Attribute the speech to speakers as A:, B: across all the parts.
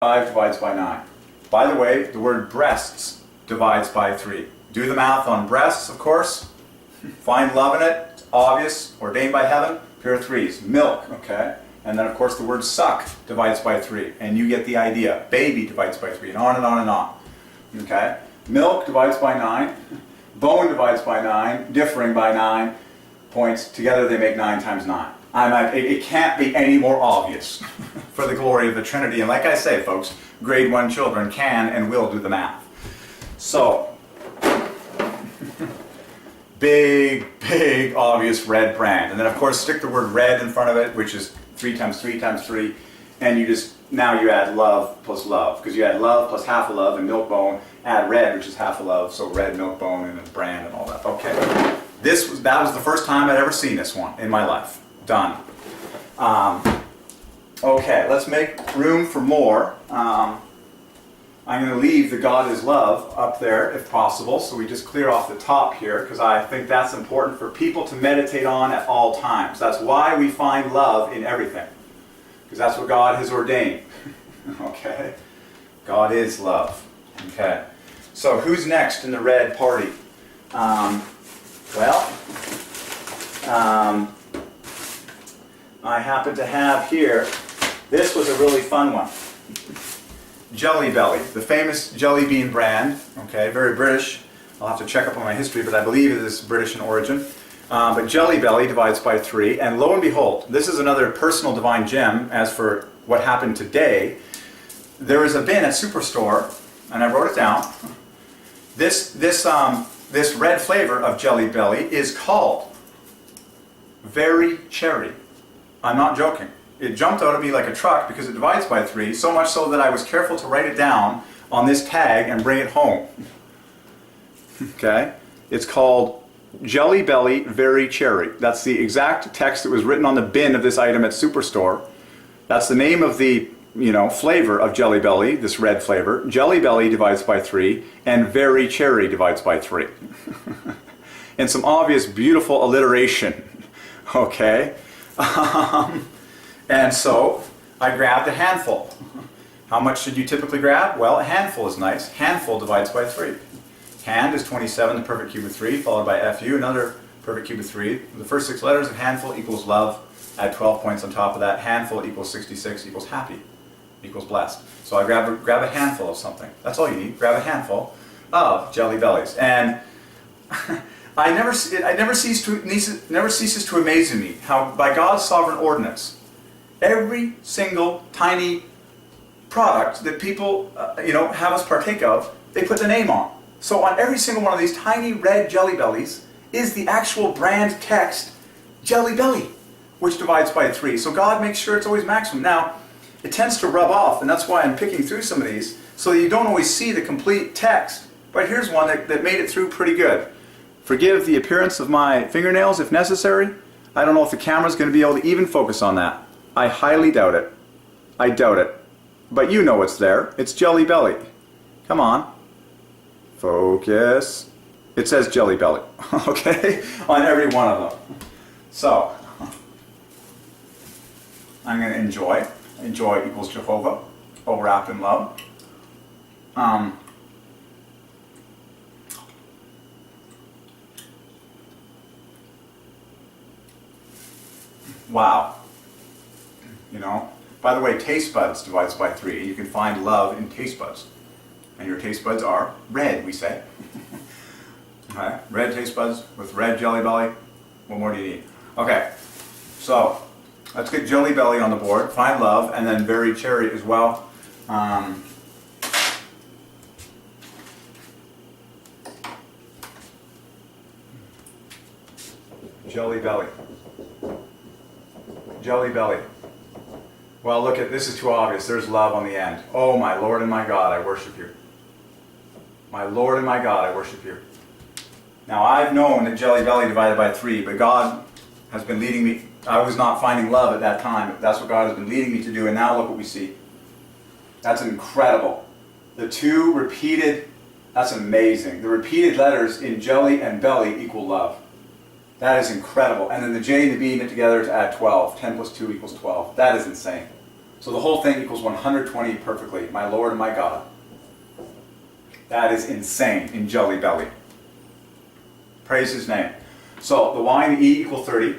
A: 5 divides by 9. By the way, the word breasts divides by 3. Do the math on breasts, of course. Find love in it. It's obvious. Ordained by heaven. Pair of 3s. Milk, okay? And then, of course, the word suck divides by 3. And you get the idea. Baby divides by 3. And on and on and on. Okay? Milk divides by 9. Bone divides by 9. Differing by 9 points. Together they make 9 times 9. It can't be any more obvious for the glory of the Trinity. And like I say, folks, grade 1 children can and will do the math. So, big, obvious red brand. And then, of course, stick the word red in front of it, which is 3 times 3 times 3. And now you add love plus love. Because you add love plus half a love and milk bone. Add red, which is half a love. So red, milk bone, and a brand and all that. Okay. That was the first time I'd ever seen this one in my life. Done. Okay, let's make room for more. I'm going to leave the God is love up there if possible, so we just clear off the top here, because I think that's important for people to meditate on at all times. That's why we find love in everything, because that's what God has ordained. Okay? God is love. Okay. So who's next in the red party? I happen to have here, this was a really fun one. Jelly Belly, the famous jelly bean brand, okay, very British. I'll have to check up on my history, but I believe it is British in origin. But Jelly Belly divides by 3, and lo and behold, this is another personal divine gem. As for what happened today, there is a bin at Superstore, and I wrote it down. This red flavor of Jelly Belly is called Very Cherry. I'm not joking. It jumped out at me like a truck because it divides by 3, so much so that I was careful to write it down on this tag and bring it home. Okay? It's called Jelly Belly Very Cherry. That's the exact text that was written on the bin of this item at Superstore. That's the name of the, flavor of Jelly Belly, this red flavor. Jelly Belly divides by 3, and Very Cherry divides by 3. And some obvious, beautiful alliteration. Okay? And so, I grabbed a handful. How much should you typically grab? Well, a handful is nice. Handful divides by 3. Hand is 27, the perfect cube of 3, followed by FU, another perfect cube of 3. The first 6 letters of handful equals love. Add 12 points on top of that. Handful equals 66, equals happy, equals blessed. So I grab a handful of something. That's all you need. Grab a handful of Jelly Bellies. And it never ceases to amaze me how, by God's sovereign ordinance, every single tiny product that people, have us partake of, they put the name on. So on every single one of these tiny red Jelly Bellies is the actual brand text, Jelly Belly, which divides by 3. So God makes sure it's always maximum. Now, it tends to rub off, and that's why I'm picking through some of these, so that you don't always see the complete text. But here's one that made it through pretty good. Forgive the appearance of my fingernails if necessary. I don't know if the camera's going to be able to even focus on that. I highly doubt it. I doubt it. But you know it's there. It's Jelly Belly. Come on. Focus. It says Jelly Belly. Okay? On every one of them. So, I'm going to enjoy. Enjoy equals Jehovah. All wrapped in love. Wow. By the way, taste buds divides by 3. You can find love in taste buds. And your taste buds are red, we say. Okay, red taste buds with red Jelly Belly. What more do you need? Okay, so let's get Jelly Belly on the board. Find love, and then Very Cherry as well. Jelly Belly. Jelly Belly. Well, look at this is too obvious. There's love on the end. Oh, my Lord and my God, I worship you. My Lord and my God, I worship you. Now, I've known that Jelly Belly divided by 3, but God has been leading me. I was not finding love at that time. That's what God has been leading me to do, and now look what we see. That's incredible. The 2 repeated, that's amazing. The repeated letters in jelly and belly equal love. That is incredible. And then the J and the B knit together to add 12. 10 plus 2 equals 12. That is insane. So the whole thing equals 120 perfectly. My Lord and my God. That is insane in Jelly Belly. Praise his name. So the Y and the E equal 30.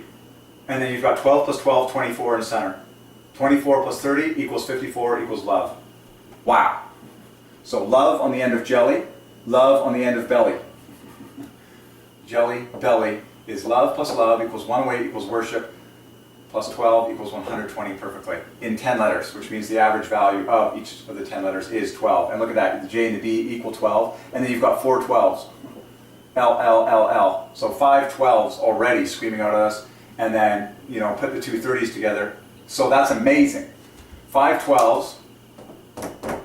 A: And then you've got 12 plus 12, 24 in the center. 24 plus 30 equals 54 equals love. Wow. So love on the end of jelly, love on the end of belly. Jelly belly is love plus love equals one way equals worship plus 12 equals 120 perfectly in 10 letters, which means the average value of each of the 10 letters is 12. And look at that, the J and the B equal 12, and then you've got 4 12s. L, L, L, L. So 5 12s already screaming out at us, and then, you know, put the two 30s together. So that's amazing. 5 12s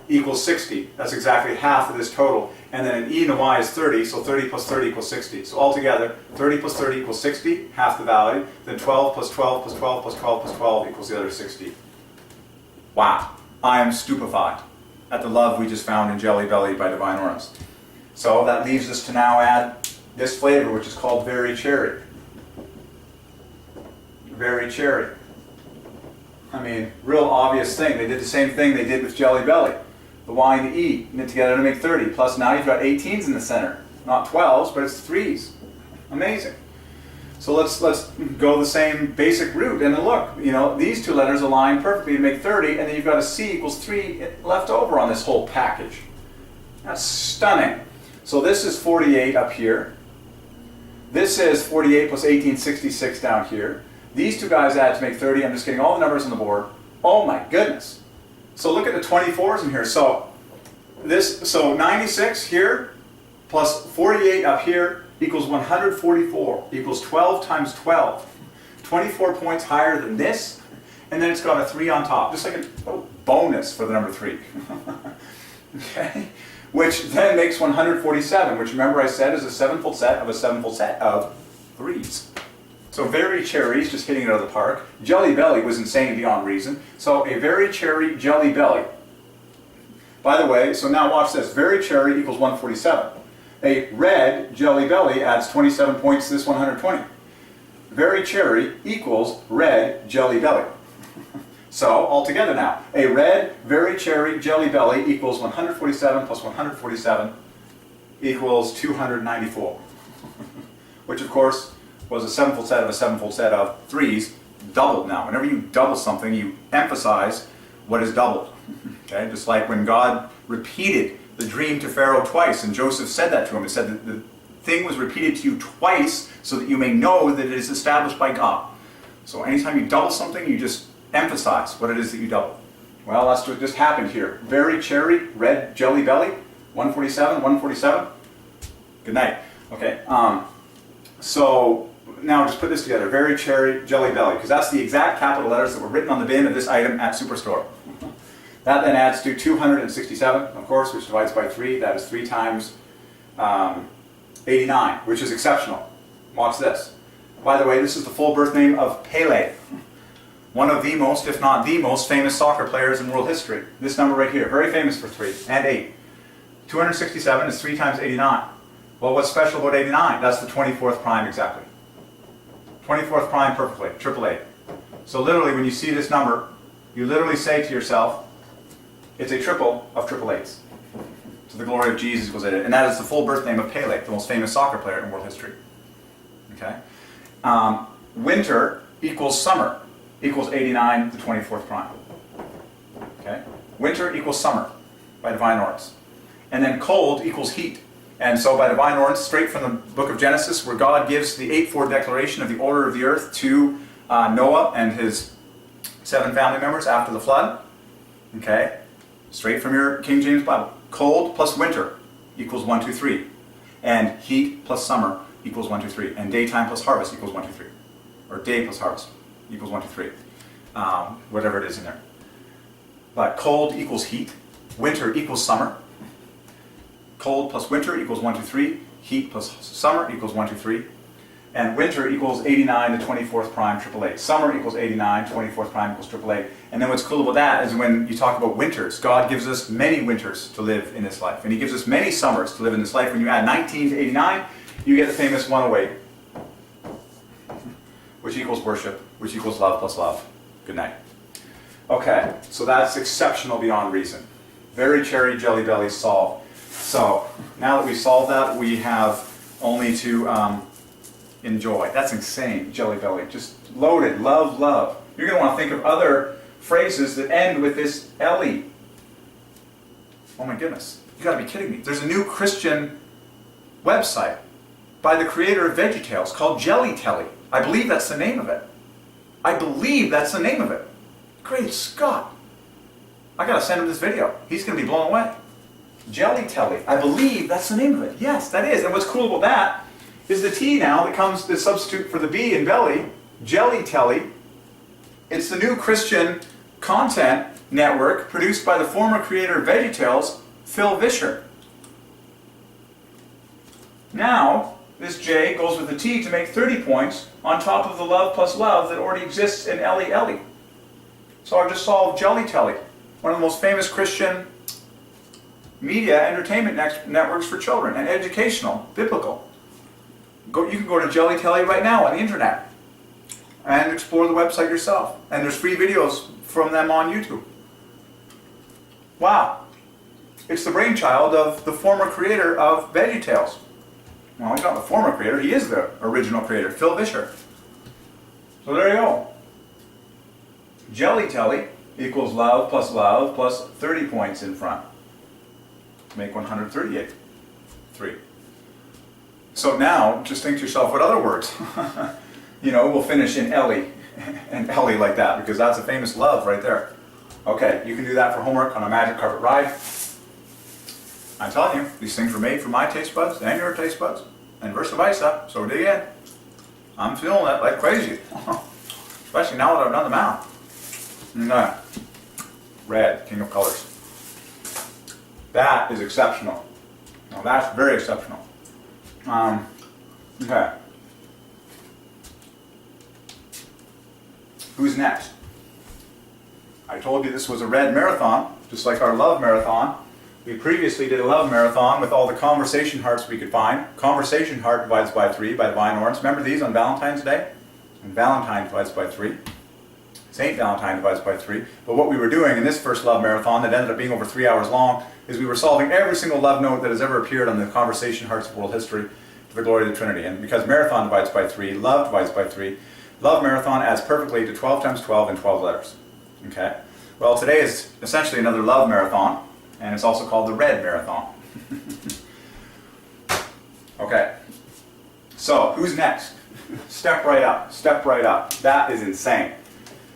A: equals 60. That's exactly half of this total. And then an E and a Y is 30, so 30 plus 30 equals 60. So altogether, 30 plus 30 equals 60, half the value. Then 12 plus 12 plus 12 plus 12 plus 12 equals the other 60. Wow. I am stupefied at the love we just found in Jelly Belly by Divine Ordinance. So that leaves us to now add this flavor, which is called Very Cherry. Very Cherry. I mean, real obvious thing. They did the same thing they did with Jelly Belly. The Y and the E knit together to make 30. Plus now you've got 18s in the center. Not 12s, but it's 3s. Amazing. So let's go the same basic route. And then look, you know, these two letters align perfectly to make 30, and then you've got a C equals 3 left over on this whole package. That's stunning. So this is 48 up here. This is 48 plus 18, 66 down here. These two guys add to make 30. I'm just getting all the numbers on the board. Oh my goodness. So look at the 24s in here. So 96 here plus 48 up here equals 144 equals 12 times 12. 24 points higher than this, and then it's got a 3 on top, just like a bonus for the number 3. Okay? Which then makes 147, which remember I said is a sevenfold set of a sevenfold set of 3s. So Very Cherry's just hitting it out of the park. Jelly Belly was insane beyond reason. So a Very Cherry Jelly Belly. By the way, so now watch this. Very Cherry equals 147. A red Jelly Belly adds 27 points to this 120. Very Cherry equals red Jelly Belly. So altogether now, a red Very Cherry Jelly Belly equals 147 plus 147 equals 294. Which of course was a sevenfold set of a sevenfold set of 3s, doubled now. Whenever you double something, you emphasize what is doubled. Okay? Just like when God repeated the dream to Pharaoh twice, and Joseph said that to him. It said that the thing was repeated to you twice so that you may know that it is established by God. So anytime you double something, you just emphasize what it is that you double. Well, that's what just happened here. Very Cherry, red Jelly Belly, 147, 147. Good night. Okay. So now just put this together. Very Cherry Jelly Belly, because that's the exact capital letters that were written on the bin of this item at Superstore. That then adds to 267, of course, which divides by 3. That is 3 times 89, which is exceptional. Watch this. By the way, this is the full birth name of Pele, one of the most, if not the most, famous soccer players in world history. This number right here, very famous for 3 and 8. 267 is 3 times 89. Well, what's special about 89? That's the 24th prime exactly. 24th prime perfectly, 888. So literally, when you see this number, you literally say to yourself, it's a triple of 888s. To the glory of Jesus was it. And that is the full birth name of Pele, the most famous soccer player in world history. Okay? Winter equals summer equals 89, the 24th prime. Okay? Winter equals summer by Divine Ordinance. And then cold equals heat. And so by Divine Ordinance, straight from the book of Genesis, where God gives the 8-4 declaration of the order of the earth to Noah and his 7 family members after the flood. Okay? Straight from your King James Bible. Cold plus winter equals 1, 2, 3. And heat plus summer equals 1, 2, 3. And daytime plus harvest equals 1, 2, 3. Or day plus harvest equals 1, 2, 3. Whatever it is in there. But cold equals heat. Winter equals summer. Cold plus winter equals 1, 2, 3. Heat plus summer equals 1, 2, 3. And winter equals 89 to 24th prime 888. Summer equals 89, 24th prime equals 888. And then what's cool about that is when you talk about winters, God gives us many winters to live in this life. And He gives us many summers to live in this life. When you add 19 to 89, you get the famous 108, which equals worship, which equals love plus love. Good night. Okay, so that's exceptional beyond reason. Very cherry jelly belly solved. So now that we solved that, we have only to enjoy. That's insane, jelly belly. Just loaded, love, love. You're going to want to think of other phrases that end with this Ellie. Oh my goodness, you got to be kidding me. There's a new Christian website by the creator of VeggieTales called Jelly Telly. I believe that's the name of it. I believe that's the name of it. Great Scott. I got to send him this video. He's going to be blown away. Jelly Telly. I believe that's the name of it. Yes, that is. And what's cool about that is the T now that comes the substitute for the B in belly, Jelly Telly. It's the new Christian content network produced by the former creator of VeggieTales, Phil Vischer. Now, this J goes with the T to make 30 points on top of the love plus love that already exists in Ellie Ellie. So I've just solved Jelly Telly, one of the most famous Christian media entertainment networks for children, and educational, biblical. You can go to Jelly Telly right now on the internet and explore the website yourself. And there's free videos from them on YouTube. Wow. It's the brainchild of the former creator of VeggieTales. Well, he's not the former creator, he is the original creator, Phil Vischer. So there you go. Jelly Telly equals love plus 30 points in front. Make 138. 3. So now, just think to yourself, what other words? We'll finish in Ellie and Ellie like that, because that's a famous love right there. Okay, you can do that for homework on a magic carpet ride. I'm telling you, these things were made for my taste buds and your taste buds, and vice versa, so dig in. I'm feeling it like crazy. Especially now that I've done the math. Red, king of colors. That is exceptional. Now that's very exceptional. Okay. Who's next? I told you this was a red marathon, just like our love marathon. We previously did a love marathon with all the conversation hearts we could find. Conversation heart divides by 3 by Divine Ordinance. Remember these on Valentine's Day? And Valentine divides by 3. Saint Valentine divides by 3. But what we were doing in this first love marathon that ended up being over 3 hours long is we were solving every single love note that has ever appeared on the conversation hearts of world history to the glory of the Trinity. And because marathon divides by 3, love divides by 3, love marathon adds perfectly to 12 times 12 in 12 letters. Okay? Well, today is essentially another love marathon, and it's also called the red marathon. Okay. So, who's next? Step right up. Step right up. That is insane.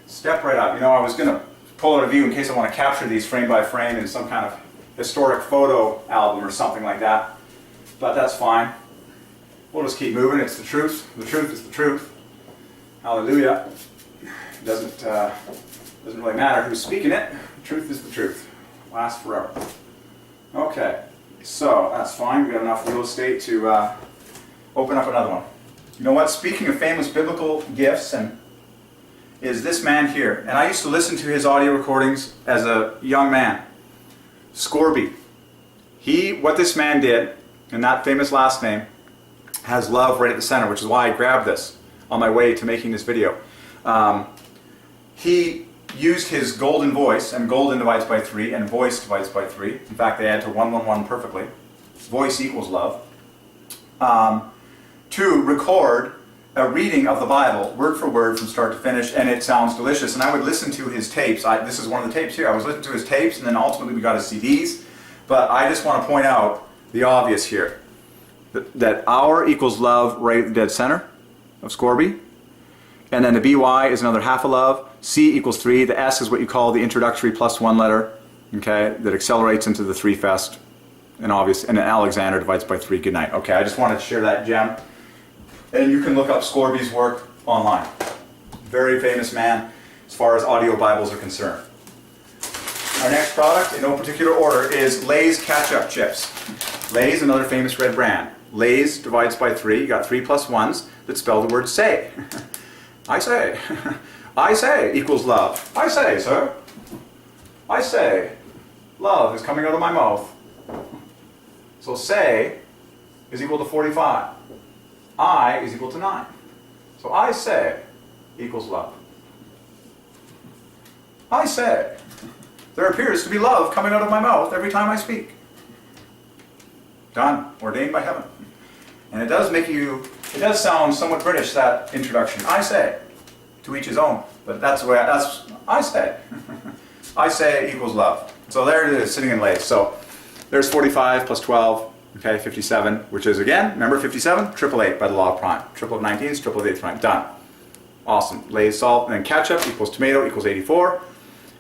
A: Step right up. I was going to pull out a view in case I want to capture these frame by frame in some kind of historic photo album or something like that. But that's fine. We'll just keep moving. It's the truth. The truth is the truth. Hallelujah. It doesn't really matter who's speaking it. The truth is the truth. Lasts forever. Okay. So, that's fine. We've got enough real estate to open up another one. You know what? Speaking of famous biblical gifts, and is this man here. And I used to listen to his audio recordings as a young man. Scorby. What this man did, and that famous last name, has love right at the center, which is why I grabbed this on my way to making this video. He used his golden voice, and golden divides by 3, and voice divides by 3. In fact, they add to 111 perfectly. Voice equals love. To record a reading of the Bible, word for word, from start to finish, and it sounds delicious. And I would listen to his tapes. This is one of the tapes here. I was listening to his tapes, and then ultimately we got his CDs. But I just want to point out the obvious here. That our equals love right at the dead center of Scorby. And then the BY is another half a love. C equals 3. The S is what you call the introductory plus 1 letter, okay, that accelerates into the 3 fest. And then Alexander divides by 3. Good night. Okay, I just wanted to share that gem. And you can look up Scorby's work online. Very famous man as far as audio Bibles are concerned. Our next product, in no particular order, is Lay's ketchup chips. Lay's, another famous red brand. Lay's divides by 3. You got 3 plus 1s that spell the word say. I say. I say equals love. I say, sir. I say. Love is coming out of my mouth. So say is equal to 45. I is equal to 9. So I say equals love. I say, there appears to be love coming out of my mouth every time I speak. Done. Ordained by heaven. And it does sound somewhat British, that introduction. I say, to each his own. But that's the way, I say. I say equals love. So there it is, sitting in lays. So there's 45 plus 12, okay, 57, which is, again, remember 57? Triple 8 by the law of prime. Triple of 19 is triple of 8 prime. Done. Awesome. Lays solved. And then ketchup equals tomato equals 84.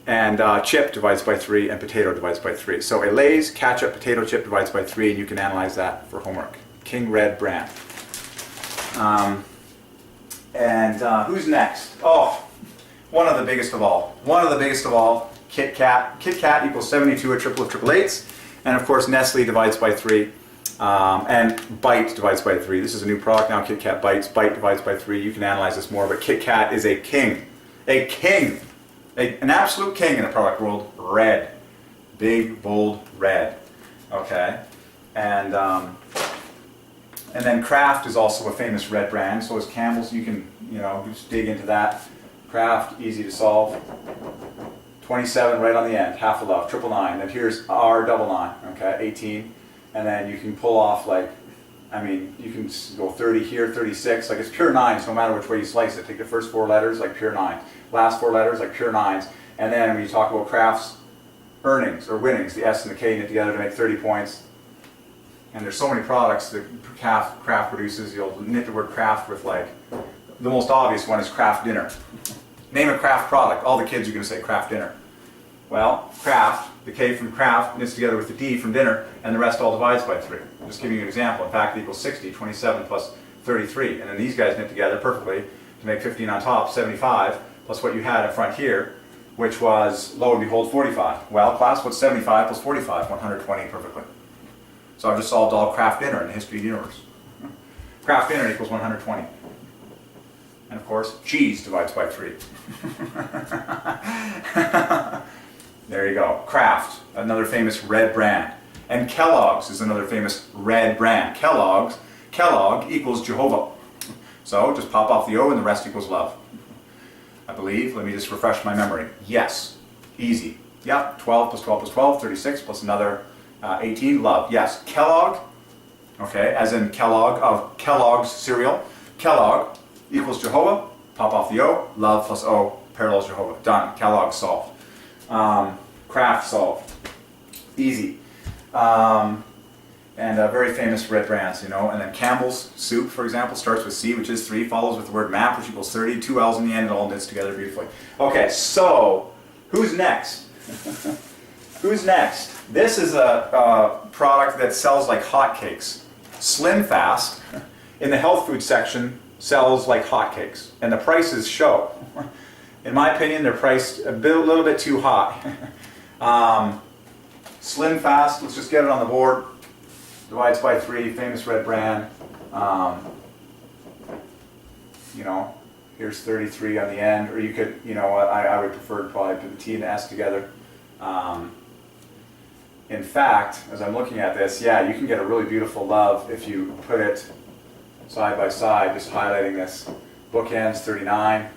A: And chip divides by 3, and potato divides by 3. So a Lay's ketchup potato chip divides by 3, and you can analyze that for homework. King Red brand. Who's next? Oh, one of the biggest of all. One of the biggest of all, Kit Kat. Kit Kat equals 72, a triple of triple eights. And of course, Nestle divides by 3. And Bite divides by 3. This is a new product now, Kit Kat Bites. Bite divides by 3. You can analyze this more, but Kit Kat is a king. A king. An absolute king in the product world. Red. Big, bold red. Okay? And then Kraft is also a famous red brand. So is Campbell's. You can, just dig into that. Kraft, easy to solve. 27 right on the end, half a love, 999. And here's R99, okay, 18. And then you can pull off you can go 30 here, 36. Like it's pure nines no matter which way you slice it. Take the first 4 letters like pure nines. Last 4 letters like pure nines. And then when you talk about Kraft's earnings or winnings, the S and the K knit together to make 30 points. And there's so many products that Kraft produces. You'll knit the word Kraft with the most obvious one is Kraft dinner. Name a Kraft product. All the kids are going to say Kraft dinner. Well, Kraft, the K from Kraft knits together with the D from dinner, and the rest all divides by 3. I'm just giving you an example. In fact, it equals 60, 27 plus 33. And then these guys knit together perfectly to make 15 on top, 75, plus what you had in front here, which was, lo and behold, 45. Well, class, what's 75 plus 45? 120 perfectly. So I've just solved all Kraft dinner in the history of the universe. Kraft dinner equals 120. And of course, cheese divides by 3. There you go. Kraft, another famous red brand. And Kellogg's is another famous red brand. Kellogg equals Jehovah. So just pop off the O and the rest equals love. I believe. Let me just refresh my memory. Yes. Easy. Yep. 12 plus 12 plus 12, 36 plus another 18. Love. Yes. Kellogg, okay, as in Kellogg of Kellogg's cereal. Kellogg equals Jehovah. Pop off the O. Love plus O parallels Jehovah. Done. Kellogg solved. Kraft solved. Easy. And very famous red brands, and then Campbell's soup, for example, starts with C, which is 3, follows with the word map, which equals 30, 2 L's in the end, it all knits together beautifully. Okay, so, who's next? Who's next? This is a product that sells like hotcakes. Slim Fast, in the health food section, sells like hotcakes, and the prices show. In my opinion, they're priced a little bit too high. Slim Fast, let's just get it on the board. Divides by 3, famous red brand. Here's 33 on the end, or you could, I would prefer to probably put the T and the S together. In fact, as I'm looking at this, yeah, you can get a really beautiful love if you put it side by side, just highlighting this. Bookends, 39,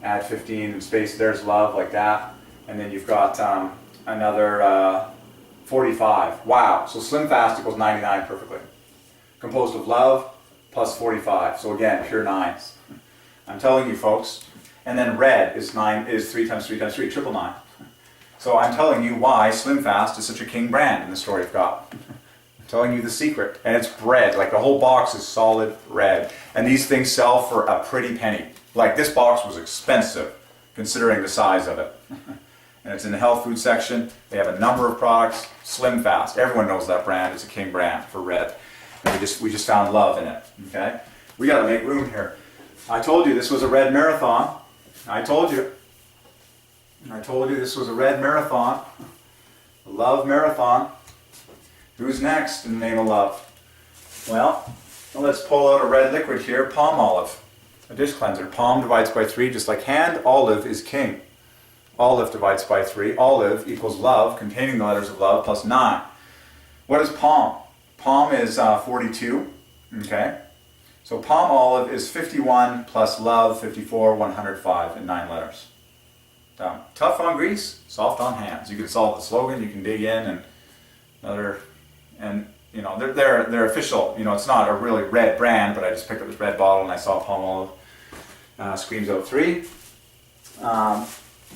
A: add 15 and space, there's love, like that. And then you've got another 45. Wow. So Slim Fast equals 99 perfectly. Composed of love plus 45. So again, pure nines. I'm telling you, folks. And then red is 3 times 3 times 3, triple 9. So I'm telling you why Slim Fast is such a king brand in the story of God. I'm telling you the secret. And it's red. Like the whole box is solid red. And these things sell for a pretty penny. Like this box was expensive considering the size of it. And it's in the health food section. They have a number of products. Slim Fast. Everyone knows that brand. It's a king brand for red. And we just found love in it. Okay? We got to make room here. I told you this was a red marathon. I told you this was a red marathon. A love marathon. Who's next in the name of love? Well, let's pull out a red liquid here. Palm olive. A dish cleanser. Palm divides by 3, just like hand. Olive is king. Olive divides by 3. Olive equals love, containing the letters of love, plus 9. What is palm? Palm is 42. Okay? So palm olive is 51 plus love, 54, 105, and 9 letters. Done. Tough on grease, soft on hands. You can solve the slogan, you can dig in, and you know, they're official. You know, it's not a really red brand, but I just picked up this red bottle and I saw Palmolive Screams Out 3.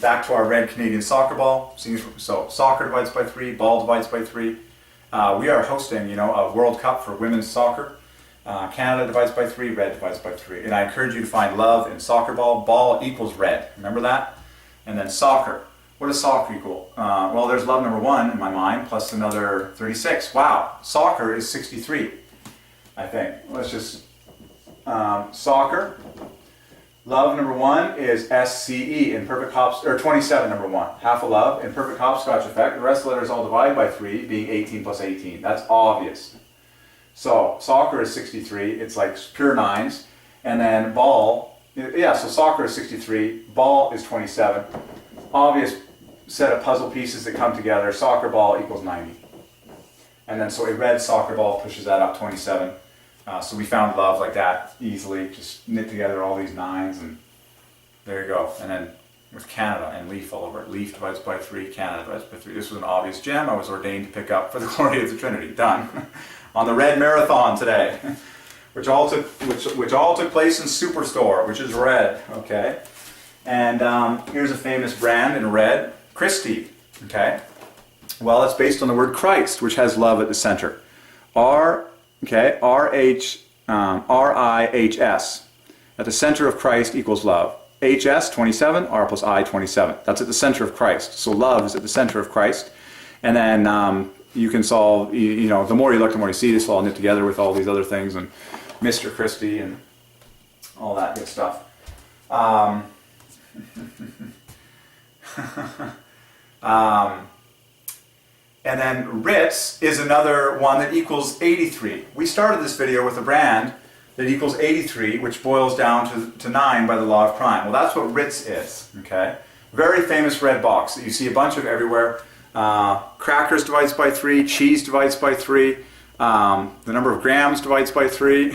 A: Back to our red Canadian soccer ball. So soccer divides by 3, ball divides by 3. We are hosting, you know, a World Cup for women's soccer. Canada divides by 3, red divides by 3. And I encourage you to find love in soccer ball. Ball equals red. Remember that? And then soccer. What does soccer equal? Well, there's love number 1 in my mind, plus another 36. Wow, soccer is 63, I think. Let's just, soccer. Love number 1 is SCE in perfect hopscotch, or 27 number 1. Half a love in perfect hopscotch effect. The rest of the letters all divide by 3, being 18 plus 18. That's obvious. So soccer is 63. It's like pure 9s. And then ball, yeah, so soccer is 63. Ball is 27. Obvious set of puzzle pieces that come together. Soccer ball equals 90. And then so a red soccer ball pushes that up 27. So we found love like that easily. Just knit together all these 9s and there you go. And then with Canada and leaf all over it. Leaf divides by 3, Canada divides by 3. This was an obvious gem I was ordained to pick up for the glory of the Trinity. Done. On the red marathon today. Which all took place in Superstore, which is red. Okay. And here's a famous brand in red. Christie, okay? Well, it's based on the word Christ, which has love at the center. R-I-H-S. At the center of Christ equals love. H-S, 27, R plus I, 27. That's at the center of Christ. So love is at the center of Christ. And then you can solve, you know, the more you look, the more you see. This all knit together with all these other things, and Mr. Christie and all that good stuff. And then Ritz is another one that equals 83. We started this video with a brand that equals 83, which boils down to 9 by the law of prime. Well, that's what Ritz is, okay? Very famous red box that you see a bunch of everywhere. Crackers divides by 3, cheese divides by 3, the number of grams divides by 3,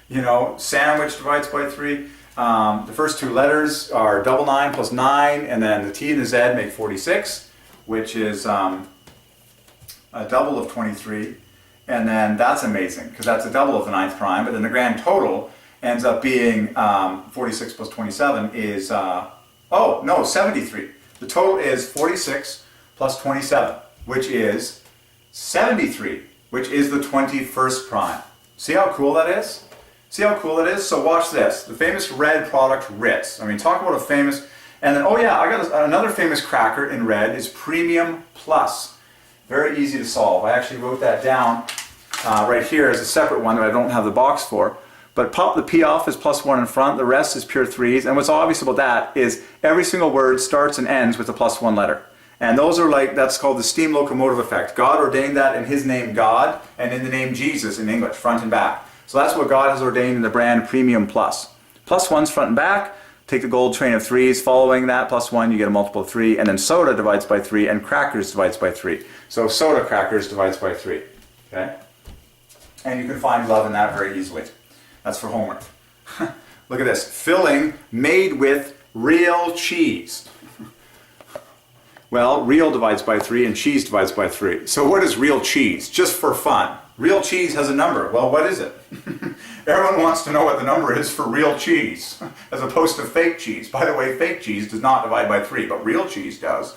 A: you know, sandwich divides by 3. The first 2 letters are double 9 plus 9, and then the T and the Z make 46, which is a double of 23. And then that's amazing, because that's a double of the 9th prime, but then the grand total ends up being 46 plus 27 is, 73. The total is 46 plus 27, which is 73, which is the 21st prime. See how cool that is? See how cool it is? So watch this. The famous red product, Ritz. I mean, talk about a famous... And then, oh yeah, I got another famous cracker in red is Premium Plus. Very easy to solve. I actually wrote that down right here as a separate one that I don't have the box for. But pop the P off is +1 in front. The rest is pure 3s. And what's obvious about that is every single word starts and ends with a +1 letter. And those are like, that's called the steam locomotive effect. God ordained that in His name God and in the name Jesus in English, front and back. So that's what God has ordained in the brand Premium Plus. +1's front and back. Take the gold train of 3s. Following that +1, you get a multiple of 3. And then soda divides by 3 and crackers divides by 3. So soda crackers divides by 3. Okay? And you can find love in that very easily. That's for homework. Look at this. Filling made with real cheese. Well, real divides by 3 and cheese divides by 3. So what is real cheese? Just for fun. Real cheese has a number. Well, what is it? Everyone wants to know what the number is for real cheese, as opposed to fake cheese. By the way, fake cheese does not divide by 3, but real cheese does.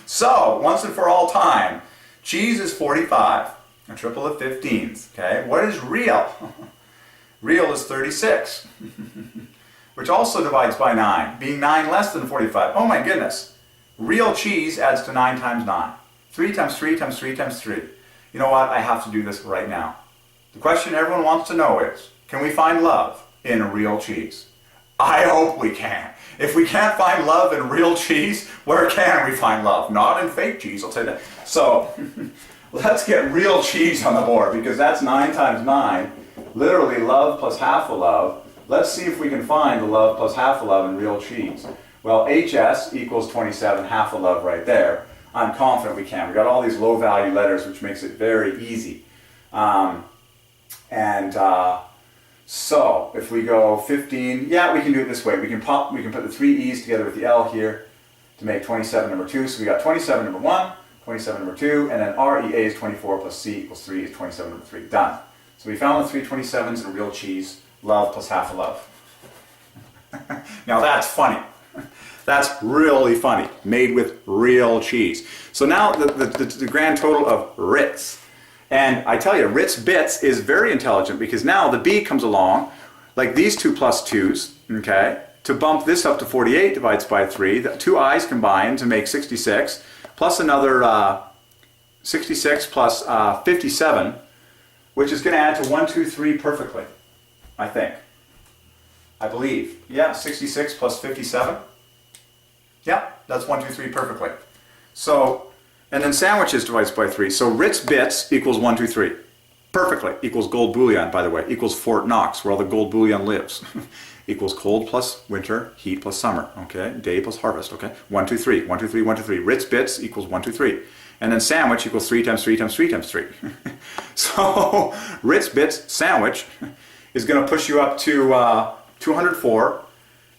A: So, once and for all time, cheese is 45, a triple of 15s. Okay, what is real? Real is 36, which also divides by 9, being 9 less than 45. Oh my goodness. Real cheese adds to 9 times 9. 3 times 3 times 3 times 3. You know what? I have to do this right now. The question everyone wants to know is, can we find love in real cheese? I hope we can. If we can't find love in real cheese, where can we find love? Not in fake cheese, I'll tell you that. So, let's get real cheese on the board, because that's 9 times 9. Literally love plus half a love. Let's see if we can find the love plus half a love in real cheese. Well, HS equals 27, half a love right there. I'm confident we can. We got all these low value letters, which makes it very easy. So if we go 15, yeah, we can do it this way. We can put the 3 E's together with the L here to make 27 number 2. So we got 27 number 1, 27 number 2, and then REA is 24 plus C equals 3 is 27 number 3. Done. So we found the 3 27s in a real cheese. Love plus half a love. Now that's funny. That's really funny. Made with real cheese. So now the grand total of Ritz. And I tell you, Ritz Bits is very intelligent because now the B comes along, like these two plus 2's, okay, to bump this up to 48 divides by 3. The 2 I's combine to make 66, plus another 66 plus 57, which is going to add to 1, 2, 3 perfectly, I think. I believe. Yeah, 66 plus 57. Yeah, that's 1, 2, 3 perfectly. So, and then sandwiches divides by 3. So Ritz Bits equals 1, 2, 3. Perfectly. Equals gold bullion, by the way. Equals Fort Knox, where all the gold bullion lives. Equals cold plus winter, heat plus summer. Okay, day plus harvest. Okay, 1, 2, 3. 1, 2, 3, 1, 2, 3. Ritz Bits equals 1, 2, 3. And then sandwich equals 3 times 3 times 3 times 3. So Ritz Bits sandwich is going to push you up to 204.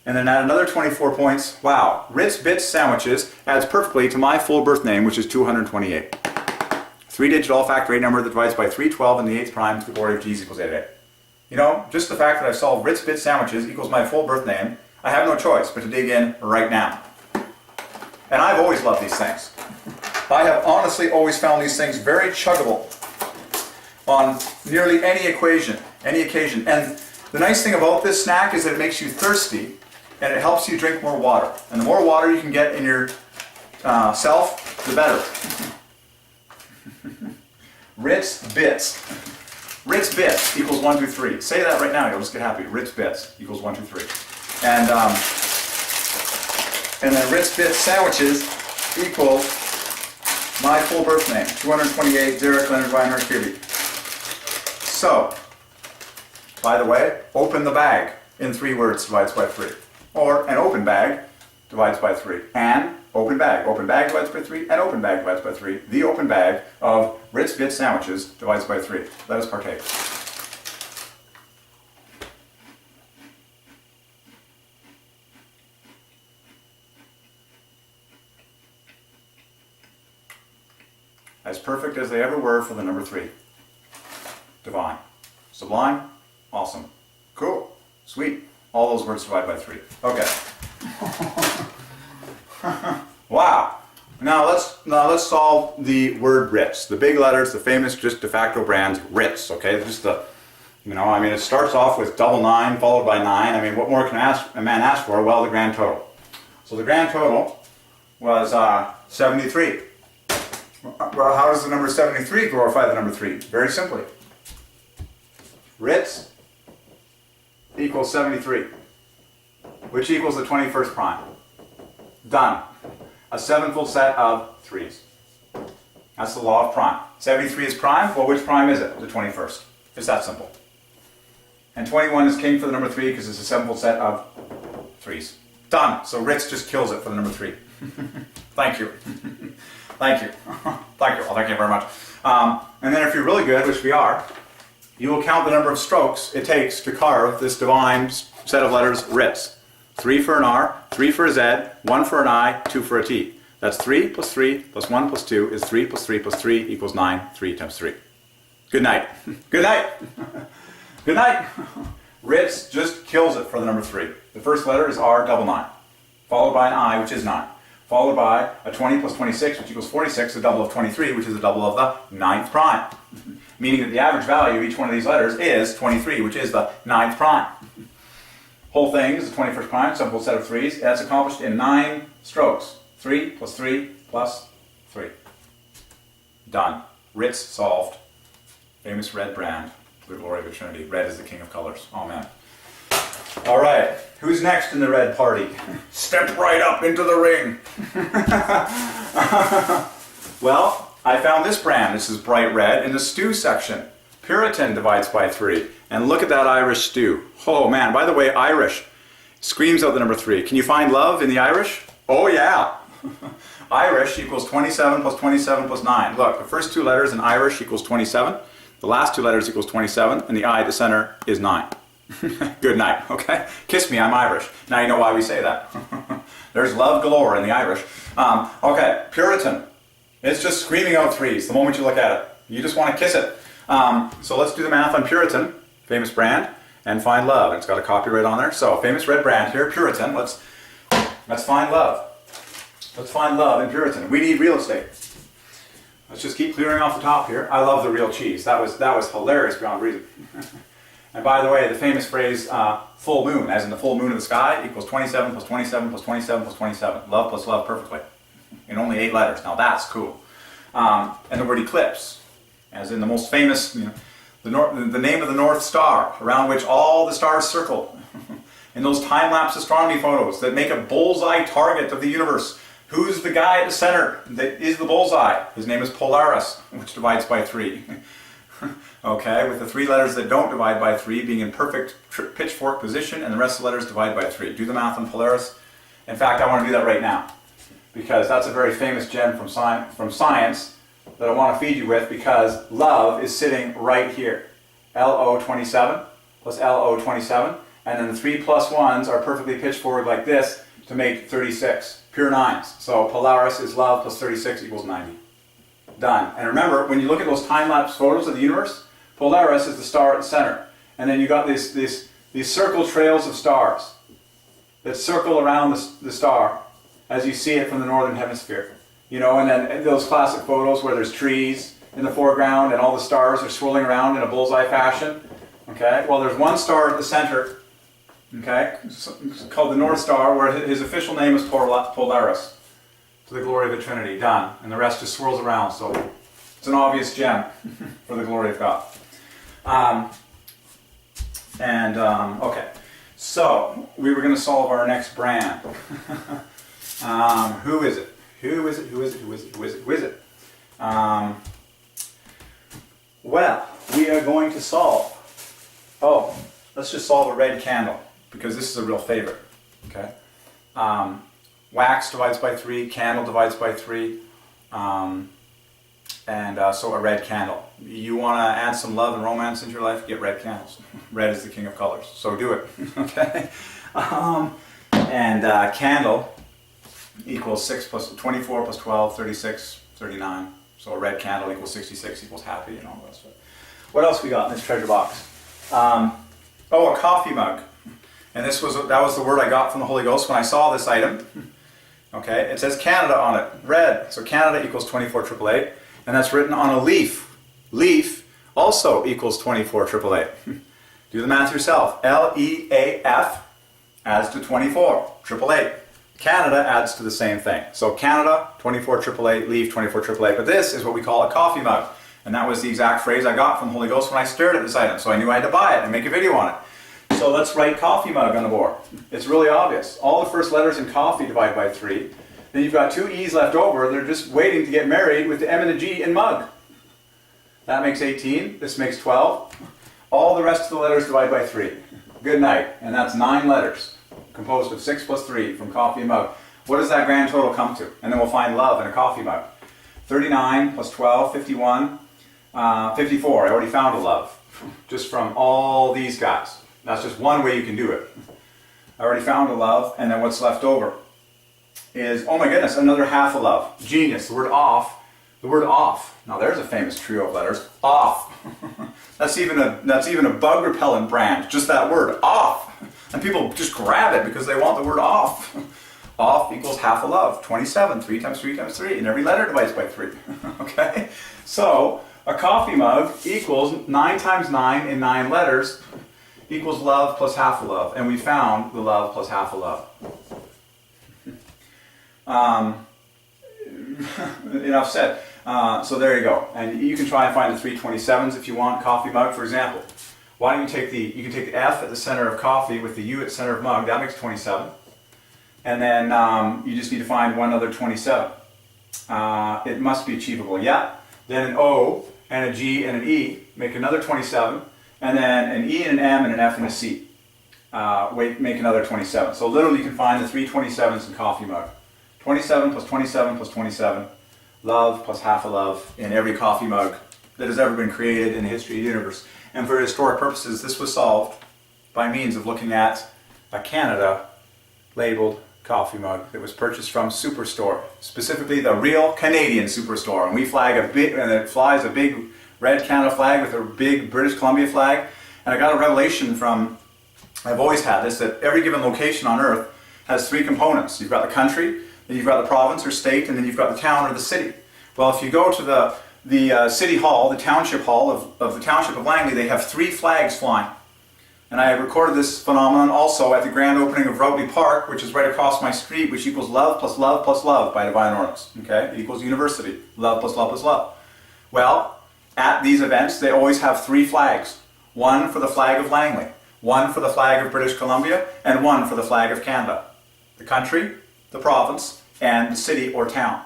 A: And then add another 24 points. Wow, Ritz Bits Sandwiches adds perfectly to my full birth name, which is 228. 3-digit all-factor 8 number that divides by 312 and the 8th prime to the glory of G's equals 88. You know, just the fact that I've solved Ritz Bits Sandwiches equals my full birth name, I have no choice but to dig in right now. And I've always loved these things. I have honestly always found these things very chuggable on nearly any occasion. And the nice thing about this snack is that it makes you thirsty, and it helps you drink more water. And the more water you can get in your self, the better. Ritz Bits. Ritz Bits equals 1, 2, 3. Say that right now, you'll just get happy. Ritz Bits equals 1, 2, 3. And then Ritz Bits Sandwiches equals my full birth name, 228 Derek Leonard Reinhardt Kirby. So, by the way, open the bag in 3 words divides by 3. Or an open bag divides by 3. And open bag divides by 3, and open bag divides by 3. The open bag of Ritz Bits Sandwiches divides by 3. Let us partake. As perfect as they ever were for the number 3. Divine. Sublime. Awesome. Cool. Sweet. All those words divided by 3. Okay. Wow. Now let's solve the word Ritz. The big letters, the famous just de facto brands Ritz. Okay, just the, you know, I mean, it starts off with 99 followed by 9. I mean, what more can a man ask for? Well, the grand total. So the grand total was 73. Well, how does the number 73 glorify the number 3? Very simply. Ritz equals 73, which equals the 21st prime. Done. A 7-fold set of 3's. That's the law of prime. 73 is prime. Well, which prime is it? The 21st. It's that simple. And 21 is king for the number 3 because it's a 7-fold set of 3's. Done. So Ritz just kills it for the number 3. Thank you. Thank you. Thank you. Well, thank you very much. And then if you're really good, which we are, you will count the number of strokes it takes to carve this divine set of letters Ritz. 3 for an R, 3 for a Z, 1 for an I, 2 for a T. That's 3 plus 1 plus 2 is 3 plus 3 plus 3 equals 9, 3 times 3. Good night. Good night. Good night. Ritz just kills it for the number 3. The first letter is R double 9, followed by an I, which is 9, followed by a 20 plus 26, which equals 46, a double of 23, which is a double of the 9th prime. Meaning that the average value of each one of these letters is 23, which is the 9th prime. Whole thing is the 21st prime, simple set of 3's. That's accomplished in 9 strokes. 3 plus 3 plus 3. Done. Ritz solved. Famous red brand. For the glory of eternity. Red is the king of colors. Amen. All right. Who's next in the red party? Step right up into the ring. Well, I found this brand. This is bright red in the stew section. Puritan divides by 3. And look at that Irish stew. Oh man, by the way, Irish screams out the number 3. Can you find love in the Irish? Oh yeah. Irish equals 27 plus 27 plus 9. Look, the first 2 letters in Irish equals 27. The last 2 letters equals 27. And the I at the center is 9. Good night, okay? Kiss me, I'm Irish. Now you know why we say that. There's love galore in the Irish. Okay, Puritan. It's just screaming out threes the moment you look at it. You just want to kiss it. So let's do the math on Puritan, famous brand, and find love. It's got a copyright on there. So famous red brand here, Puritan. Let's find love. Let's find love in Puritan. We need real estate. Let's just keep clearing off the top here. I love the real cheese. That was hilarious beyond reason. And by the way, the famous phrase full moon, as in the full moon of the sky, equals 27 plus 27 plus 27 plus 27. Love plus love perfectly. In only 8 letters. Now that's cool. And the word eclipse, as in the most famous, the name of the North Star, around which all the stars circle. In those time-lapse astronomy photos that make a bullseye target of the universe. Who's the guy at the center that is the bullseye? His name is Polaris, which divides by 3. Okay, with the 3 letters that don't divide by 3 being in perfect pitchfork position, and the rest of the letters divide by 3. Do the math on Polaris. In fact, I want to do that right now, because that's a very famous gem from science that I want to feed you with, because love is sitting right here. LO27 plus LO27, and then the 3 plus 1s are perfectly pitched forward like this to make 36. Pure 9s. So Polaris is love plus 36 equals 90. Done. And remember, when you look at those time-lapse photos of the universe, Polaris is the star at the center. And then you got these circle trails of stars that circle around the star as you see it from the northern hemisphere. And then those classic photos where there's trees in the foreground and all the stars are swirling around in a bullseye fashion. Okay? Well, there's one star at the center, okay, it's called the North Star, where his official name is Polaris. To the glory of the Trinity. Done. And the rest just swirls around. So it's an obvious gem for the glory of God. Okay. So we were going to solve our next brand. Who is it? Who is it? Who is it? Who is it? Who is it? Who is it? Well, we are going to solve. Oh, let's just solve a red candle, because this is a real favorite. Okay. Wax divides by 3, candle divides by 3, so a red candle. You want to add some love and romance into your life, get red candles. Red is the king of colors, so do it. Okay? Candle equals 6 plus 24 plus 12, 36, 39. So a red candle equals 66 equals happy and all that stuff. What else we got in this treasure box? A coffee mug. And that was the word I got from the Holy Ghost when I saw this item. Okay, it says Canada on it, red. So Canada equals 24888, and that's written on a leaf. Leaf also equals 24888. Do the math yourself. LEAF adds to 24888. Canada adds to the same thing. So Canada, 24888, leaf, 24888. But this is what we call a coffee mug. And that was the exact phrase I got from the Holy Ghost when I stared at this item. So I knew I had to buy it and make a video on it. So let's write coffee mug on the board. It's really obvious. All the first letters in coffee divide by 3. Then you've got 2 E's left over. They're just waiting to get married with the M and the G in mug. That makes 18. This makes 12. All the rest of the letters divide by 3. Good night. And that's 9 letters, composed of 6 plus 3 from coffee and mug. What does that grand total come to? And then we'll find love in a coffee mug. 39 plus 12, 51, 54. I already found a love, just from all these guys. That's just one way you can do it. I already found a love, and then what's left over is, oh my goodness, another half a love. Genius, the word off. The word off. Now there's a famous trio of letters. Off. That's even a bug repellent brand. Just that word, off. And people just grab it because they want the word off. Off equals half a love. 27, 3 times 3 times 3. And every letter divides by 3. Okay? So a coffee mug equals 9 times 9 in 9 letters equals love plus half a love. And we found the love plus half a love. Enough said. So there you go. And you can try and find the 327s if you want. Coffee mug, for example. Why don't you can take the F at the center of coffee with the U at the center of mug. That makes 27. And then you just need to find one other 27. It must be achievable. Yeah. Then an O and a G and an E make another 27. And then an E and an M and an F and a C make another 27. So literally you can find the 3 27s in coffee mug. 27 plus 27 plus 27. Love plus half a love in every coffee mug that has ever been created in the history of the universe. And for historic purposes, this was solved by means of looking at a Canada labeled coffee mug that was purchased from Superstore, specifically the real Canadian Superstore. And we flag a big, and it flies a big red Canada flag with a big British Columbia flag. And I got a revelation from, I've always had this, that every given location on earth has three components. You've got the country, then you've got the province or state, and then you've got the town or the city. Well, if you go to the city hall, the township hall of the township of Langley, they have three flags flying. And I recorded this phenomenon also at the grand opening of Routley Park, which is right across my street, which equals love plus love plus love by Divine Ordinance. Okay? It equals university. Love plus love plus love. Well, at these events, they always have three flags. One for the flag of Langley, one for the flag of British Columbia, and one for the flag of Canada. The country, the province, and the city or town.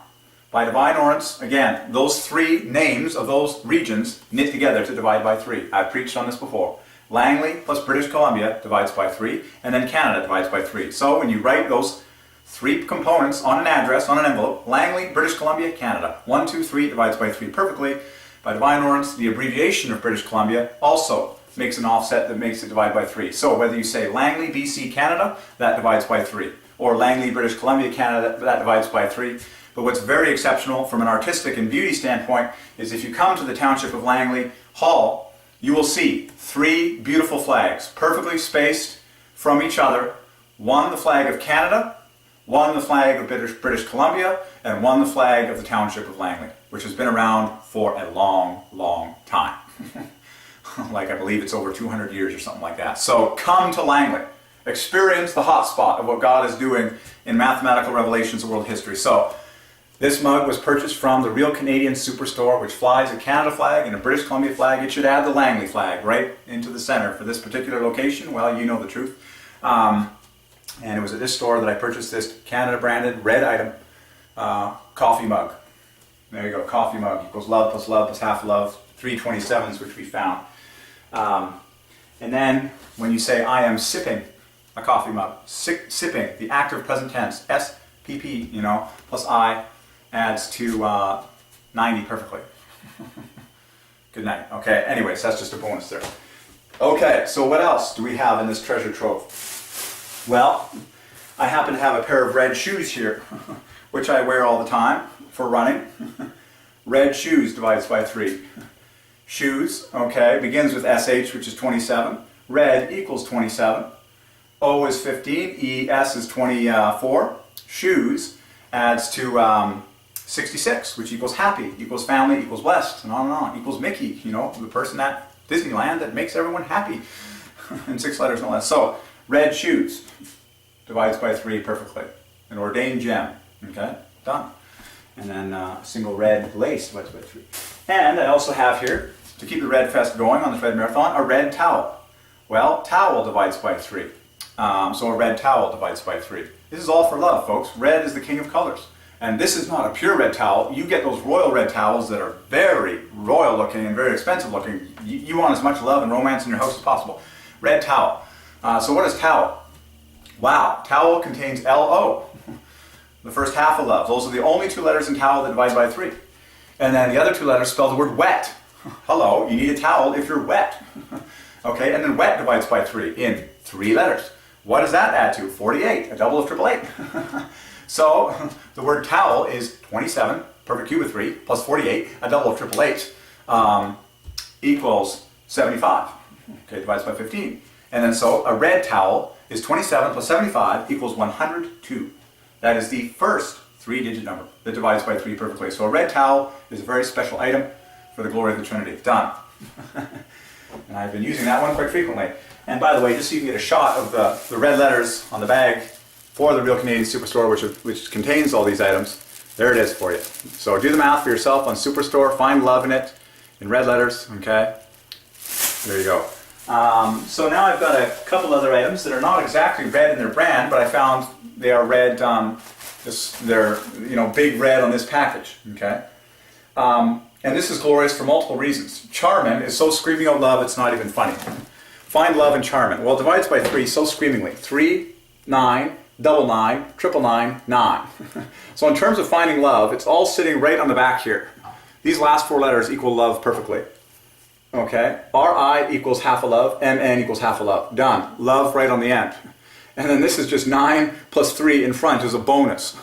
A: By Divine Ordinance, again, those three names of those regions knit together to divide by 3. I've preached on this before. Langley plus British Columbia divides by 3, and then Canada divides by 3. So when you write those three components on an address, on an envelope, Langley, British Columbia, Canada, 1, 2, 3 divides by 3 perfectly. By Divine Ordinance, the abbreviation of British Columbia also makes an offset that makes it divide by 3. So whether you say Langley, BC, Canada, that divides by 3. Or Langley, British Columbia, Canada, that divides by 3. But what's very exceptional from an artistic and beauty standpoint is if you come to the Township of Langley Hall, you will see 3 beautiful flags, perfectly spaced from each other. One the flag of Canada, one the flag of British Columbia, and one the flag of the Township of Langley, which has been around for a long, long time. Like I believe it's over 200 years or something like that. So come to Langley. Experience the hot spot of what God is doing in mathematical revelations of world history. So this mug was purchased from the Real Canadian Superstore, which flies a Canada flag and a British Columbia flag. It should add the Langley flag right into the center for this particular location. Well, you know the truth. And it was at this store that I purchased this Canada branded red item coffee mug. There you go, coffee mug equals love plus half love, 327s, which we found. And then when you say I am sipping a coffee mug, sipping, the active present tense, S-P-P, plus I, adds to 90 perfectly. Good night. Okay, anyways, that's just a bonus there. Okay, so what else do we have in this treasure trove? Well, I happen to have a pair of red shoes here, which I wear all the time for running. Red shoes divides by 3. Shoes, okay, begins with SH, which is 27. Red equals 27. O is 15. ES is 24. Shoes adds to 66, which equals happy, equals family, equals blessed, and on, equals Mickey, the person at Disneyland that makes everyone happy. In 6 letters and all that. So, red shoes divides by 3 perfectly. An ordained gem, okay, done. And then a single red lace divides by 3. And I also have here, to keep the Red Fest going on this Red Marathon, a red towel. Well, towel divides by 3. So a red towel divides by 3. This is all for love, folks. Red is the king of colors. And this is not a pure red towel. You get those royal red towels that are very royal looking and very expensive looking. You want as much love and romance in your house as possible. Red towel. So what is towel? Wow, towel contains L-O. The first half of love. Those are the only 2 letters in towel that divide by 3. And then the other 2 letters spell the word wet. Hello, you need a towel if you're wet. Okay, and then wet divides by 3 in 3 letters. What does that add to? 48, a double of 888. So the word towel is 27, perfect cube of 3, plus 48, a double of 888, equals 75. Okay, divides by 15. And then so a red towel is 27 plus 75 equals 102. That is the first 3-digit number that divides by 3 perfectly. So a red towel is a very special item for the glory of the Trinity. Done. And I've been using that one quite frequently. And by the way, just so you can get a shot of the red letters on the bag for the Real Canadian Superstore, which contains all these items, there it is for you. So do the math for yourself on Superstore, find love in it, in red letters, okay? There you go. So now I've got a couple other items that are not exactly red in their brand, but I found they are red, they're big red on this package, okay? And this is glorious for multiple reasons. Charmin is so screaming out love, it's not even funny. Find love in Charmin. Well, it divides by 3 so screamingly. 3, 9, double 9, triple 9, 9. So in terms of finding love, it's all sitting right on the back here. These last 4 letters equal love perfectly. Okay, RI equals half a love, MN equals half a love. Done. Love right on the end. And then this is just 9 plus 3 in front is a bonus.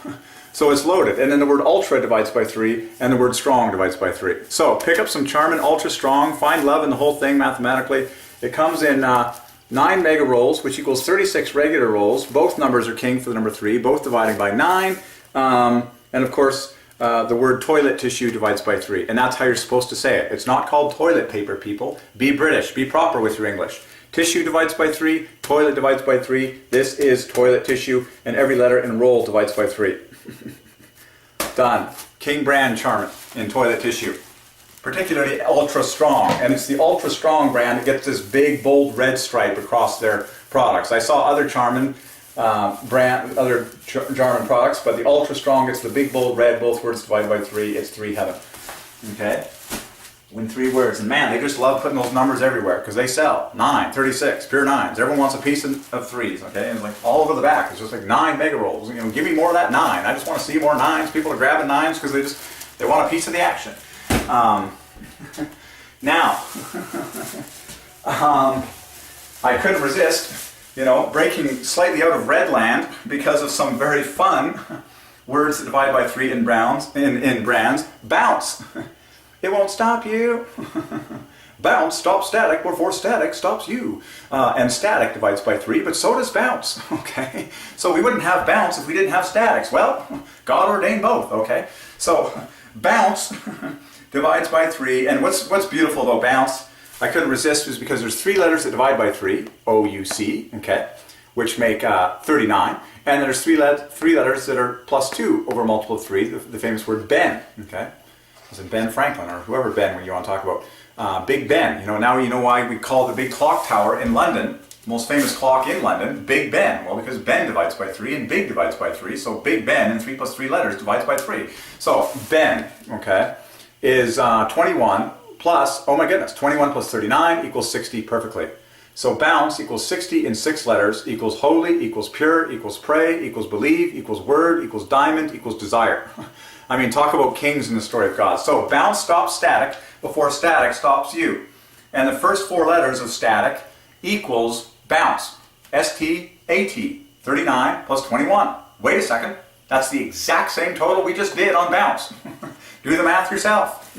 A: So it's loaded. And then the word ultra divides by 3, and the word strong divides by 3. So pick up some charm in ultra strong, find love in the whole thing mathematically. It comes in 9 mega rolls, which equals 36 regular rolls. Both numbers are king for the number 3, both dividing by 9. And of course, the word toilet tissue divides by 3. And that's how you're supposed to say it. It's not called toilet paper, people. Be British. Be proper with your English. Tissue divides by 3. Toilet divides by 3. This is toilet tissue. And every letter in roll divides by 3. Done. King brand charm in toilet tissue. Particularly ultra strong. And it's the ultra strong brand that gets this big, bold red stripe across their products. I saw other Charmin German products, but the ultra strong gets the big bold red, both words divided by 3. It's 3 heaven. Okay? Win 3 words. And man, they just love putting those numbers everywhere because they sell 9, 36, pure 9s. Everyone wants a piece of 3s, okay? And it's like all over the back. It's just like 9 mega rolls. You know, give me more of that 9. I just want to see more 9s. People are grabbing 9s because they want a piece of the action. Now, I couldn't resist, you know, breaking slightly out of red land because of some very fun words that divide by 3 in brands. Bounce. It won't stop you. Bounce stops static before static stops you. And static divides by 3, but so does bounce. Okay? So we wouldn't have bounce if we didn't have statics. Well, God ordained both. Okay? So bounce divides by 3. And what's beautiful about bounce, I couldn't resist, was because there's 3 letters that divide by 3, O-U-C, okay, which make 39. And there's 3 letters that are plus 2 over a multiple of 3, the famous word Ben, okay? As in Ben Franklin, or whoever Ben when you want to talk about. Big Ben, you know, now you know why we call the big clock tower in London, the most famous clock in London, Big Ben. Well, because Ben divides by 3 and Big divides by 3, so Big Ben and 3 plus 3 letters divides by 3. So Ben, okay, is 21 plus, oh my goodness, 21 plus 39 equals 60 perfectly. So bounce equals 60 in 6 letters, equals holy, equals pure, equals pray, equals believe, equals word, equals diamond, equals desire. I mean, talk about kings in the story of God. So bounce stops static before static stops you. And the first 4 letters of static equals bounce. S-T-A-T, 39 plus 21. Wait a second, that's the exact same total we just did on bounce. Do the math yourself.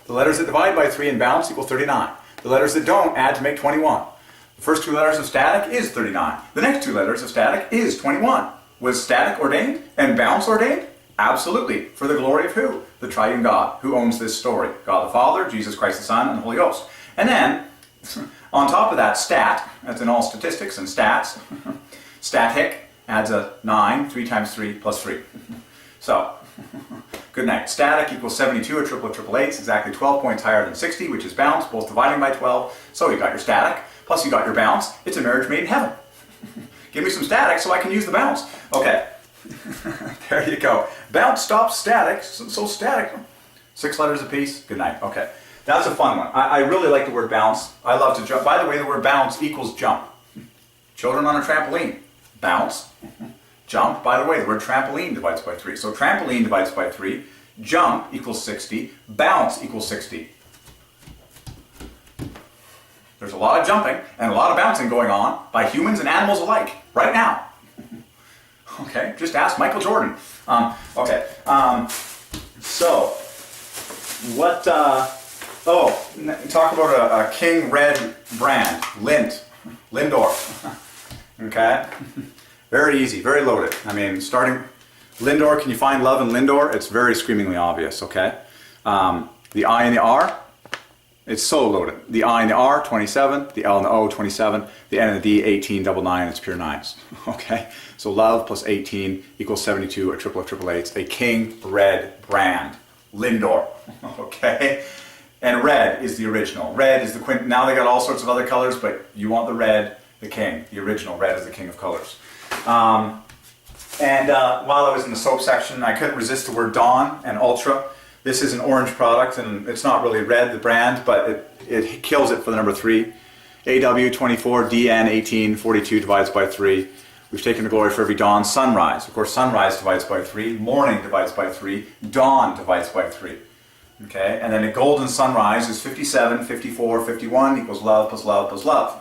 A: The letters that divide by 3 in bounce equal 39. The letters that don't add to make 21. The first 2 letters of static is 39. The next 2 letters of static is 21. Was static ordained and bounce ordained? Absolutely. For the glory of who? The Triune God, who owns this story. God the Father, Jesus Christ the Son, and the Holy Ghost. And then, on top of that, stat, as in all statistics and stats, static adds a 9, 3 times 3 plus 3. So, good night. Static equals 72, a triple of triple eights, exactly 12 points higher than 60, which is bounce, both dividing by 12. So you got your static, plus you got your bounce. It's a marriage made in heaven. Give me some static so I can use the bounce. Okay. There you go. Bounce stops static, so static. 6 letters apiece. Good night. Okay. That's a fun one. I really like the word bounce. I love to jump. By the way, the word bounce equals jump. Children on a trampoline. Bounce. Jump. By the way, the word trampoline divides by 3. So trampoline divides by 3. Jump equals 60. Bounce equals 60. There's a lot of jumping and a lot of bouncing going on by humans and animals alike right now. Okay, just ask Michael Jordan. So, what, talk about a king red brand, Lindor. Okay, very easy, very loaded. I mean, starting, Lindor, can you find love in Lindor? It's very screamingly obvious, okay? The I and the R, it's so loaded. The I and the R, 27. The L and the O, 27. The N and the D, 18, double 9. It's pure 9s. Okay? So love plus 18 equals 72, a triple of triple eights. A king red brand. Lindor. Okay? And red is the original. Red is the quint. Now they got all sorts of other colors, but you want the red, the king. The original red is the king of colors. While I was in the soap section, I couldn't resist the word Dawn and Ultra. This is an orange product, and it's not really red, the brand, but it kills it for the number 3. AW 24, DN 18, 42 divides by 3. We've taken the glory for every dawn. Sunrise. Of course, sunrise divides by 3. Morning divides by 3. Dawn divides by 3. Okay, and then a golden sunrise is 57, 54, 51 equals love plus love plus love.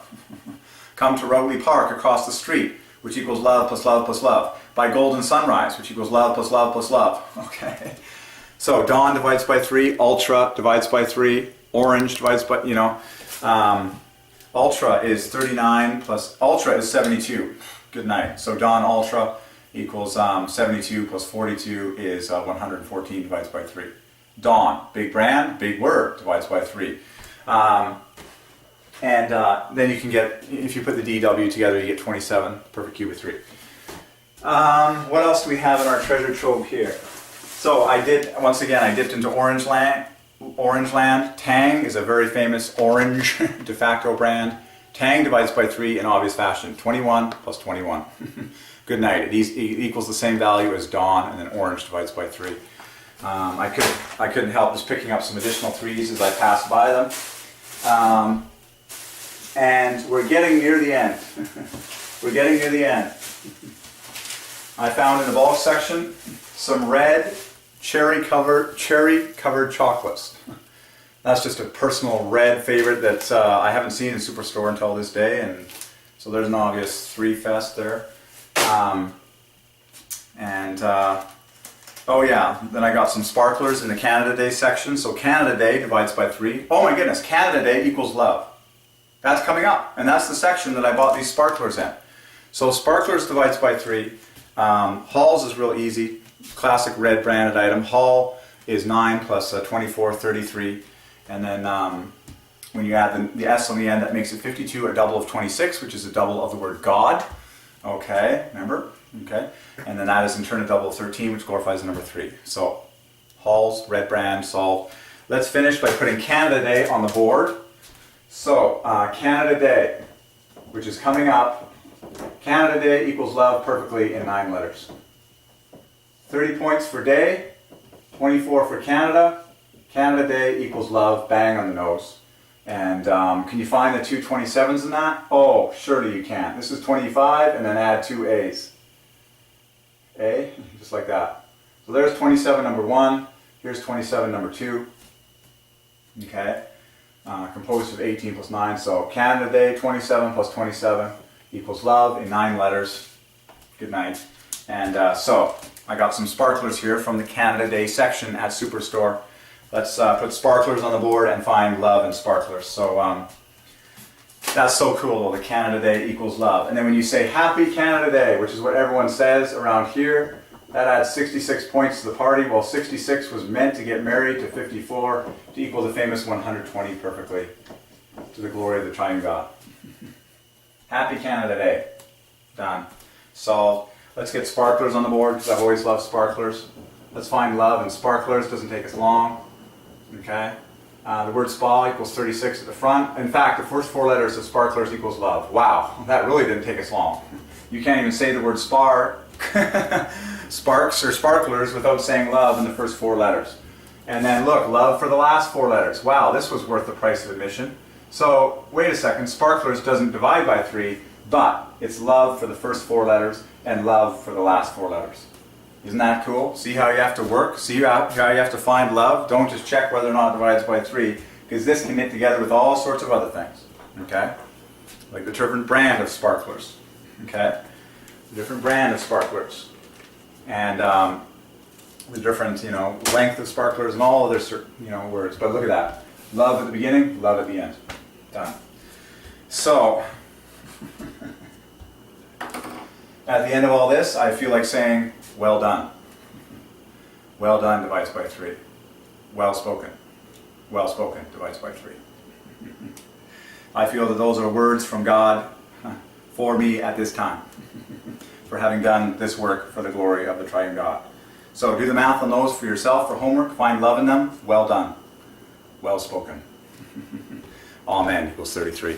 A: Come to Rowley Park across the street, which equals love plus love plus love. By golden sunrise, which equals love plus love plus love. Okay, so dawn divides by 3, ultra divides by 3, orange divides by, ultra is 39 plus, ultra is 72. Good night. So dawn ultra equals 72 plus 42 is 114 divides by 3. Dawn, big brand, big word, divides by 3. Then you can get, if you put the DW together, you get 27, perfect cube of 3. What else do we have in our treasure trove here? So I dipped into Orange Land. Tang is a very famous orange de facto brand. Tang divides by 3 in obvious fashion. 21 plus 21. Good night. It equals the same value as dawn, and then orange divides by 3. I couldn't help just picking up some additional 3s as I passed by them. And we're getting near the end. We're getting near the end. I found in the bulk section some red cherry-covered chocolates. That's just a personal red favorite that I haven't seen in Superstore until this day, and so there's an obvious 3 fest there. Oh yeah, then I got some sparklers in the Canada Day section. So Canada Day divides by 3. Oh my goodness, Canada Day equals love. That's coming up, and that's the section that I bought these sparklers in. So sparklers divides by 3. Halls is real easy, classic red branded item. Hall is 9 plus 24, 33. And then when you add the S on the end, that makes it 52, a double of 26, which is a double of the word God. Okay, remember? Okay. And then that is in turn a double of 13, which glorifies the number 3. So Halls, red brand, solved. Let's finish by putting Canada Day on the board. So Canada Day, which is coming up. Canada Day equals love perfectly in 9 letters. 30 points for day, 24 for Canada. Canada Day equals love, bang on the nose. And can you find the 2 27s in that? Oh, surely you can. This is 25, and then add 2 A's. A, just like that. So there's 27 number 1. Here's 27 number 2. Okay. Composed of 18 plus 9. So Canada Day, 27 plus 27 equals love in 9 letters. Good night. And so I got some sparklers here from the Canada Day section at Superstore. Let's put sparklers on the board and find love and sparklers. So that's so cool, the Canada Day equals love. And then when you say Happy Canada Day, which is what everyone says around here, that adds 66 points to the party. Well, 66 was meant to get married to 54 to equal the famous 120 perfectly, to the glory of the Triune God. Happy Canada Day. Done. Solved. Let's get sparklers on the board, because I've always loved sparklers. Let's find love and sparklers. Doesn't take us long. Okay. The word spa equals 36 at the front. In fact, the first 4 letters of sparklers equals love. Wow, that really didn't take us long. You can't even say the word sparks or sparklers without saying love in the first 4 letters. And then look, love for the last 4 letters. Wow, this was worth the price of admission. So wait a second, sparklers doesn't divide by 3, but it's love for the first 4 letters and love for the last 4 letters. Isn't that cool? See how you have to work? See how you have to find love? Don't just check whether or not it divides by 3, because this can knit together with all sorts of other things. Okay? Like the different brand of sparklers. Okay? The different brand of sparklers. And the different, length of sparklers and all other, words. But look at that. Love at the beginning, love at the end. Done. So, at the end of all this, I feel like saying, well done. Well done divides by 3. Well spoken. Well spoken divides by 3. I feel that those are words from God for me at this time, for having done this work for the glory of the Triune God. So do the math on those for yourself for homework. Find love in them. Well done. Well spoken. Amen equals 33.